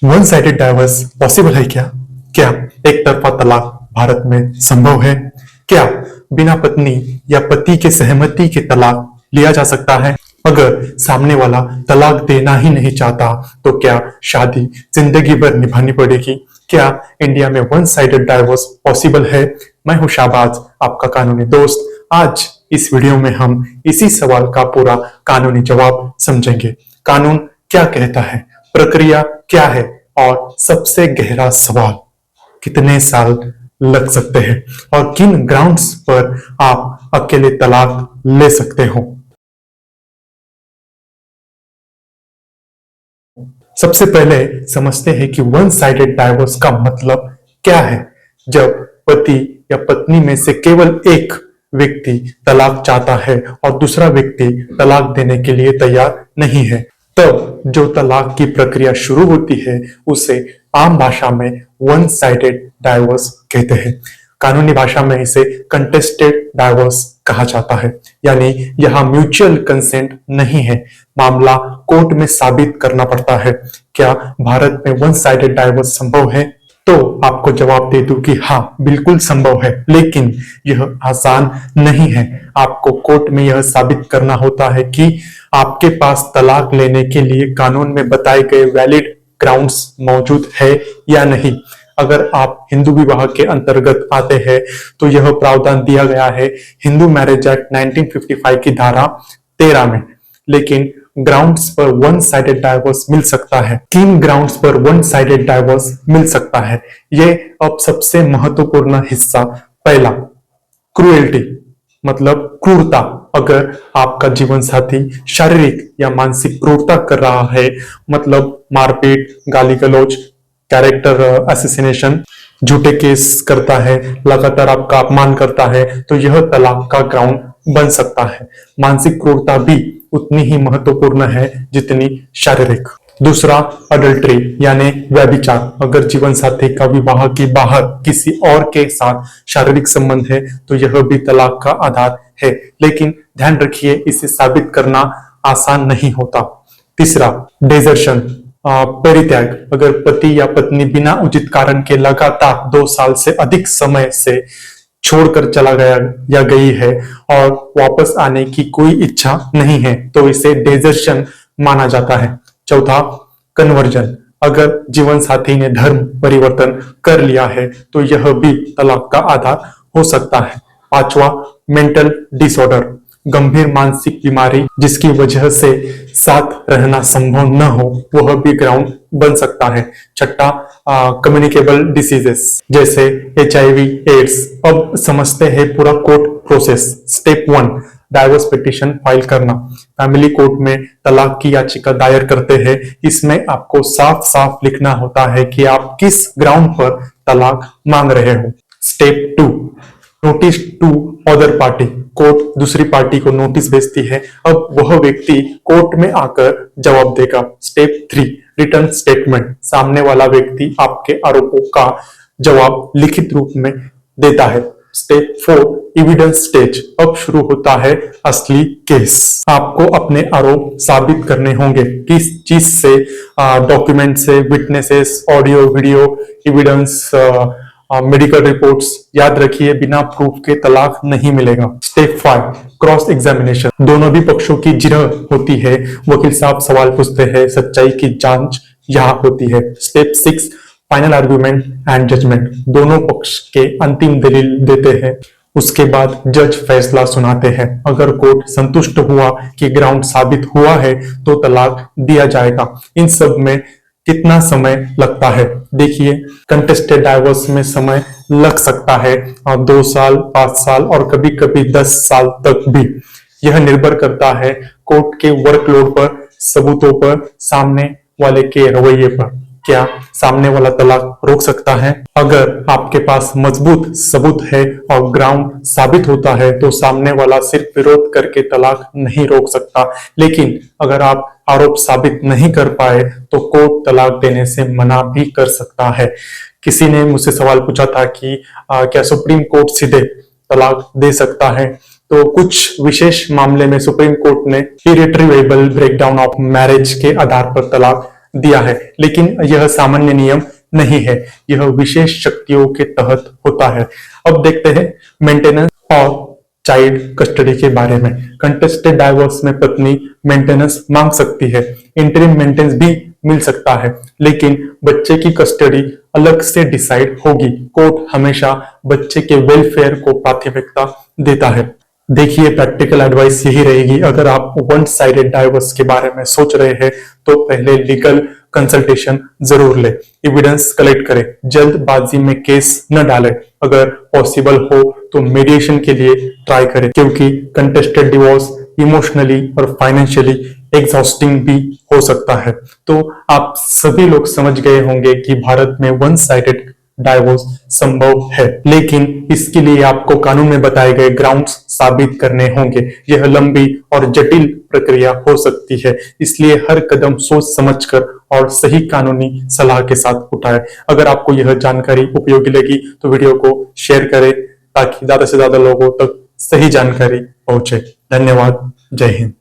One sided divorce possible है क्या? क्या एक तरफा तलाक भारत में संभव है? क्या बिना पत्नी या पति के सहमति के तलाक लिया जा सकता है? अगर सामने वाला तलाक देना ही नहीं चाहता तो क्या शादी जिंदगी भर निभानी पड़ेगी? क्या इंडिया में वन साइडेड डाइवोर्स पॉसिबल है? मैं हूं शाहबाज, आपका कानूनी दोस्त। आज इस वीडियो में हम इसी सवाल का पूरा कानूनी जवाब समझेंगे। कानून क्या कहता है, प्रक्रिया क्या है और सबसे गहरा सवाल, कितने साल लग सकते हैं और किन ग्राउंड्स पर आप अकेले तलाक ले सकते हो। सबसे पहले समझते हैं कि वन साइडेड डाइवोर्स का मतलब क्या है। जब पति या पत्नी में से केवल एक व्यक्ति तलाक चाहता है और दूसरा व्यक्ति तलाक देने के लिए तैयार नहीं है, तब जो तलाक की प्रक्रिया शुरू होती है उसे आम भाषा में वन साइडेड डाइवोर्स कहते हैं। कानूनी भाषा में इसे कंटेस्टेड डाइवोर्स कहा जाता है, यानी यहाँ म्यूचुअल कंसेंट नहीं है। मामला कोर्ट में साबित करना पड़ता है। क्या भारत में वन साइडेड डाइवोर्स संभव है? तो आपको जवाब दे दूं कि हाँ, बिल्कुल संभव है, लेकिन यह आसान नहीं है। आपको कोर्ट में यह साबित करना होता है कि आपके पास तलाक लेने के लिए कानून में बताए गए वैलिड ग्राउंड्स मौजूद है या नहीं। अगर आप हिंदू विवाह के अंतर्गत आते हैं तो यह प्रावधान दिया गया है हिंदू मैरिज एक्ट 1955 की धारा 13 में। लेकिन ग्राउंड्स पर वन साइडेड डाइवोर्स मिल सकता है। किन ग्राउंड्स पर वन साइडेड डाइवोर्स मिल सकता है, ये अब सबसे महत्वपूर्ण हिस्सा। पहला, क्रूएल्टी मतलब क्रूरता। अगर आपका जीवन साथी शारीरिक या मानसिक क्रूरता कर रहा है, मतलब मारपीट, गाली गलौज, कैरेक्टर असैसिनेशन, झूठे केस करता है, लगातार आपका अपमान करता है, तो यह तलाक का ग्राउंड बन सकता है। मानसिक क्रूरता भी उतनी ही महत्वपूर्ण है जितनी शारीरिक। दूसरा, अडल्ट्री यानी व्यभिचार। अगर जीवन साथी का विवाह के बाहर किसी और के साथ शारीरिक संबंध है तो यह भी तलाक का आधार है, लेकिन ध्यान रखिए इसे साबित करना आसान नहीं होता। तीसरा, डेजर्शन परित्याग। अगर पति या पत्नी बिना उचित कारण के लगातार 2 साल से अधिक समय से छोड़कर चला गया या गई है और वापस आने की कोई इच्छा नहीं है तो इसे डेजर्शन माना जाता है। चौथा, कन्वर्जन। अगर जीवन साथी ने धर्म परिवर्तन कर लिया है तो यह भी तलाक का आधार हो सकता है। पांचवा, मेंटल डिसऑर्डर। गंभीर मानसिक बीमारी जिसकी वजह से साथ रहना संभव न हो, वह भी ग्राउंड बन सकता है। छठा, कम्युनिकेबल डिसीजेस जैसे HIV, एड्स। अब समझते हैं पूरा court process. Step 1, divorce petition file करना। फैमिली कोर्ट में तलाक की याचिका दायर करते हैं। इसमें आपको साफ साफ लिखना होता है कि आप किस ग्राउंड पर तलाक मांग रहे हो। Step 2, notice to other party. Court दूसरी पार्टी को नोटिस भेजती है। अब वह व्यक्ति कोर्ट में आकर जवाब देगा। Step 3, return statement. सामने वाला व्यक्ति आपके आरोपों का जवाब लिखित रूप में देता है। Step 4, evidence stage. अब शुरू होता है असली केस। आपको अपने आरोप साबित करने होंगे। किस चीज से? डॉक्यूमेंट से, witnesses, audio, video evidence, medical reports. याद रखिए, बिना प्रूफ के तलाक नहीं मिलेगा। Step 5, cross examination. दोनों भी पक्षों की जिरह होती है, वकील साहब सवाल पूछते हैं, सच्चाई की जांच यहाँ होती है। Step 6, final argument and judgment. दोनों पक्ष के अंतिम दलील देते हैं, उसके बाद जज फैसला सुनाते हैं। अगर कोर्ट संतुष्ट हुआ कि ग्राउंड साबित हुआ है तो तलाक दिया जाएगा। इन सब में कितना समय लगता है? देखिए, कंटेस्टेड डाइवोर्स में समय लग सकता है 2 साल, 5 साल और कभी कभी 10 साल तक भी। यह निर्भर करता है कोर्ट के वर्कलोड पर, सबूतों पर, सामने वाले के रवैये पर। क्या सामने वाला तलाक रोक सकता है? अगर आपके पास मजबूत सबूत है और ग्राउंड साबित होता है तो सामने वाला सिर्फ विरोध करके तलाक नहीं रोक सकता। लेकिन अगर आप आरोप साबित नहीं कर पाए तो कोर्ट तलाक देने से मना भी कर सकता है। किसी ने मुझसे सवाल पूछा था कि क्या सुप्रीम कोर्ट सीधे तलाक दे सकता है? तो कुछ विशेष मामले में सुप्रीम कोर्ट ने इर्रिट्रीवेबल ब्रेकडाउन ऑफ मैरिज के आधार पर तलाक दिया है, लेकिन यह सामान्य नियम नहीं है, यह विशेष शक्तियों के तहत होता है। अब देखते हैं मेंटेनेंस और चाइल्ड कस्टडी के बारे में। कंटेस्टेड डाइवोर्स में पत्नी मेंटेनेंस मांग सकती है, इंटरिम मेंटेनेंस भी मिल सकता है, लेकिन बच्चे की कस्टडी अलग से डिसाइड होगी। कोर्ट हमेशा बच्चे के वेलफेयर को प्राथमिकता देता है। देखिए, प्रैक्टिकल एडवाइस यही रहेगी, अगर आप वन साइडेड डाइवोर्स के बारे में सोच रहे हैं तो पहले लीगल कंसल्टेशन जरूर ले, एविडेंस कलेक्ट करें, जल्दबाजी में केस न डालें, अगर पॉसिबल हो तो मीडिएशन के लिए ट्राई करें, क्योंकि कंटेस्टेड डिवोर्स इमोशनली और फाइनेंशियली एग्जॉस्टिंग भी हो सकता है। तो आप सभी लोग समझ गए होंगे कि भारत में वन साइडेड डाइवोर्स संभव है, लेकिन इसके लिए आपको कानून में बताए गए ग्राउंड्स साबित करने होंगे। यह लंबी और जटिल प्रक्रिया हो सकती है, इसलिए हर कदम सोच समझकर और सही कानूनी सलाह के साथ उठाएं। अगर आपको यह जानकारी उपयोगी लगी तो वीडियो को शेयर करें ताकि ज्यादा से ज्यादा लोगों तक सही जानकारी पहुंचे। धन्यवाद। जय हिंद।